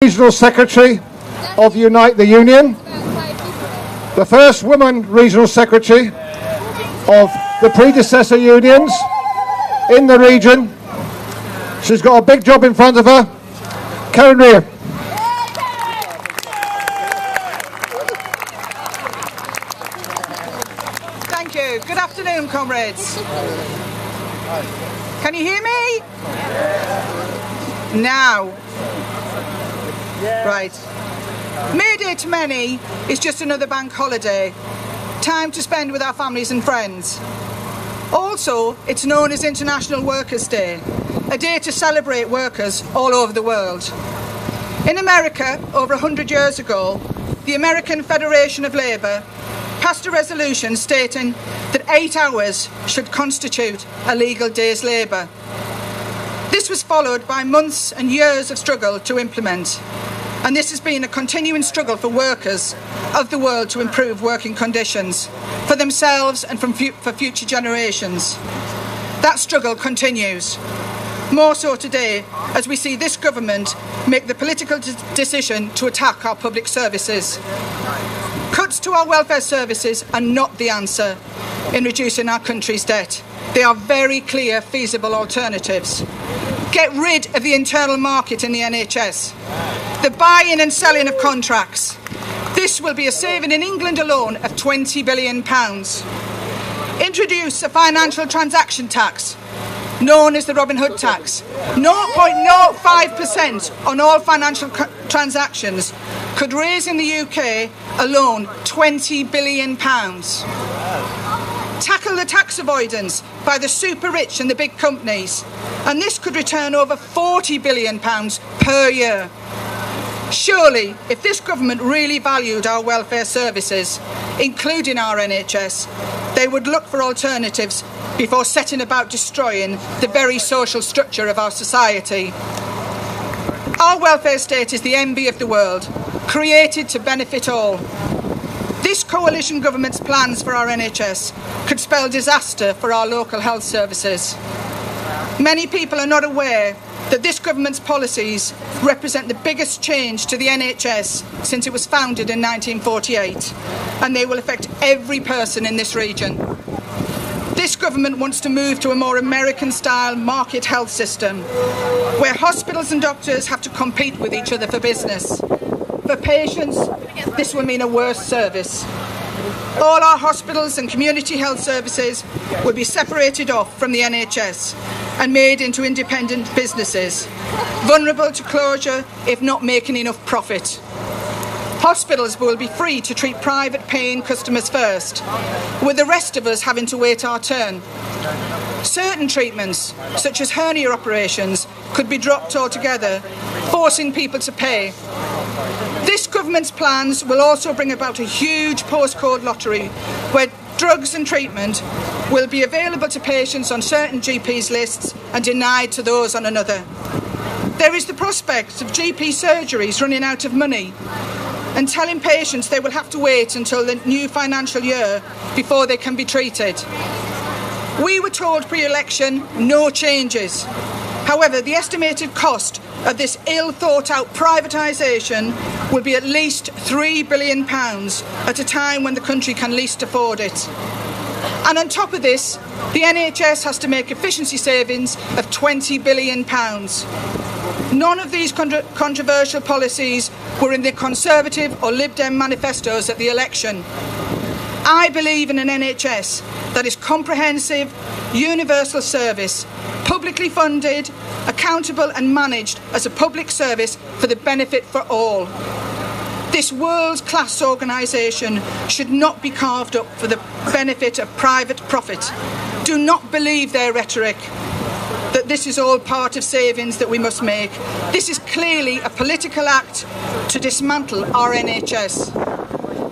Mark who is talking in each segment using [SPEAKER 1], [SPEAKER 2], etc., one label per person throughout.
[SPEAKER 1] Regional Secretary of Unite the Union, the first woman Regional Secretary of the predecessor unions in the region. She's got a big job in front of her. Reay.
[SPEAKER 2] Thank you. Good afternoon, comrades. Can you hear me? Now. Right. May Day to many is just another bank holiday. Time to spend with our families and friends. Also, it's known as International Workers' Day, a day to celebrate workers all over the world. In America, over 100 years ago, the American Federation of Labour passed a resolution stating that 8 hours should constitute a legal day's labour. This was followed by months and years of struggle to implement, and this has been a continuing struggle for workers of the world to improve working conditions for themselves and for future generations. That struggle continues, more so today as we see this government make the political decision to attack our public services. Cuts to our welfare services are not the answer in reducing our country's debt. They are very clear, feasible alternatives. Get rid of the internal market in the NHS, the buying and selling of contracts. This will be a saving in England alone of £20 billion. Introduce a financial transaction tax, known as the Robin Hood tax. 0.05% on all financial transactions could raise in the UK alone £20 billion. Tackle the tax avoidance by the super rich and the big companies, and this could return over £40 billion per year. Surely, if this government really valued our welfare services, including our NHS, they would look for alternatives before setting about destroying the very social structure of our society. Our welfare state is the envy of the world, created to benefit all. This coalition government's plans for our NHS could spell disaster for our local health services. Many people are not aware that this government's policies represent the biggest change to the NHS since it was founded in 1948, and they will affect every person in this region. This government wants to move to a more American-style market health system, where hospitals and doctors have to compete with each other for business. For patients, this will mean a worse service. All our hospitals and community health services will be separated off from the NHS and made into independent businesses, vulnerable to closure if not making enough profit. Hospitals will be free to treat private paying customers first, with the rest of us having to wait our turn. Certain treatments, such as hernia operations, could be dropped altogether, forcing people to pay. This government's plans will also bring about a huge postcode lottery where drugs and treatment will be available to patients on certain GPs' lists and denied to those on another. There is the prospect of GP surgeries running out of money and telling patients they will have to wait until the new financial year before they can be treated. We were told pre-election no changes. However, the estimated cost of this ill-thought-out privatisation will be at least £3 billion at a time when the country can least afford it. And on top of this, the NHS has to make efficiency savings of £20 billion. None of these controversial policies were in the Conservative or Lib Dem manifestos at the election. I believe in an NHS that is comprehensive, universal service, publicly funded, accountable and managed as a public service for the benefit for all. This world-class organisation should not be carved up for the benefit of private profit. Do not believe their rhetoric that this is all part of savings that we must make. This is clearly a political act to dismantle our NHS.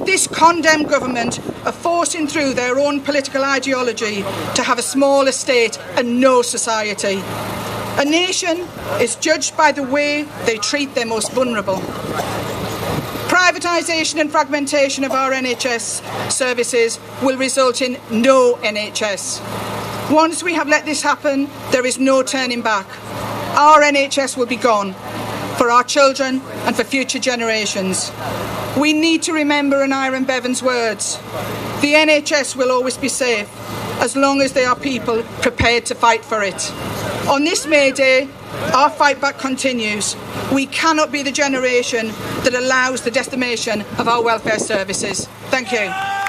[SPEAKER 2] This condemned government are forcing through their own political ideology to have a smaller state and no society. A nation is judged by the way they treat their most vulnerable. Privatisation and fragmentation of our NHS services will result in no NHS. Once we have let this happen, there is no turning back. Our NHS will be gone. for our children and for future generations. We need to remember Anira Bevan's words. The NHS will always be safe as long as there are people prepared to fight for it. On this May Day, our fight back continues. We cannot be the generation that allows the decimation of our welfare services. Thank you.